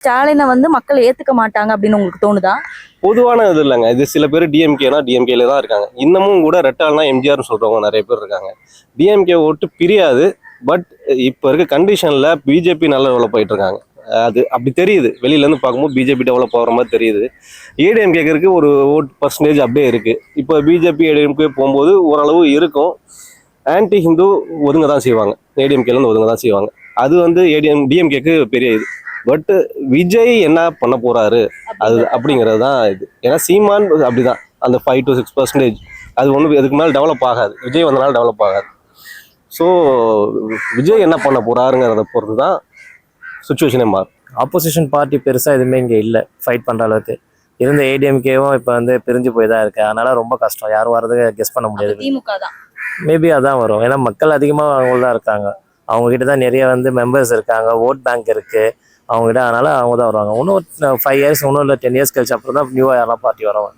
ஸ்டாலினை வந்து மக்கள் ஏத்துக்க மாட்டாங்க அப்படின்னு உங்களுக்கு தோணுதா? பொதுவான இது இல்லைங்க. இது சில பேர் டிஎம்கேனா டிஎம்கேல தான் இருக்காங்க. இன்னமும் கூட ரெட்டால்னா எம்ஜிஆர்னு சொல்றவங்க நிறைய பேர் இருக்காங்க. டிஎம்கே ஓட்டு பிரியாது. பட் இப்போ இருக்க கண்டிஷன்ல பிஜேபி நல்ல டெவலப் ஆயிட்டு இருக்காங்க. அது அப்படி தெரியுது. வெளியில இருந்து பார்க்கும்போது பிஜேபி டெவலப் ஆகிற மாதிரி தெரியுது. ஏடிஎம்கேக்கு ஒரு ஓட் பர்சன்டேஜ் அப்படியே இருக்கு. இப்போ பிஜேபி ஏடிஎம்கே போகும்போது ஓரளவு இருக்கும். ஆன்டி ஹிந்து ஒதுங்க தான் செய்வாங்க. ஏடிஎம்கேலேருந்து ஒதுங்க தான் செய்வாங்க. அது வந்து டிஎம்கேக்கு பெரிய இது. பட் விஜய் என்ன பண்ண போறாரு அது அப்படிங்கிறது தான் இது. ஏன்னா சீமான் அப்படிதான் அந்த 5 to 6% அது ஒன்றும் எதுக்கு மேலே டெவலப் ஆகாது. விஜய் வந்தனால டெவலப் ஆகாது. ஸோ விஜய் என்ன பண்ண போறாருங்கிறத பொறுத்து தான் சுச்சுவேஷனே மாறும். ஆப்போசிஷன் பார்ட்டி பெருசாக எதுவுமே இங்கே இல்லை ஃபைட் பண்ணுற அளவுக்கு. இருந்த ஏடிஎம்கேவும் இப்போ வந்து பிரிஞ்சு போய் தான் இருக்கு. அதனால ரொம்ப கஷ்டம். யாரும் வரதுக்கு கெஸ் பண்ண முடியாது. திமுக தான் மேபி அதான் வரும். ஏன்னா மக்கள் அதிகமாக அவங்க தான் இருக்காங்க. அவங்ககிட்ட தான் நிறைய வந்து மெம்பர்ஸ் இருக்காங்க, ஓட் பேங்க் இருக்கு அவங்ககிட்ட. அதனால அவங்க தான் வருவாங்க. இன்னும் 5 years இன்னும் இல்லை 10 years கழிச்சு அப்புறம் தான் நியூவாக யாரெல்லாம் பார்ட்டி வருவாங்க.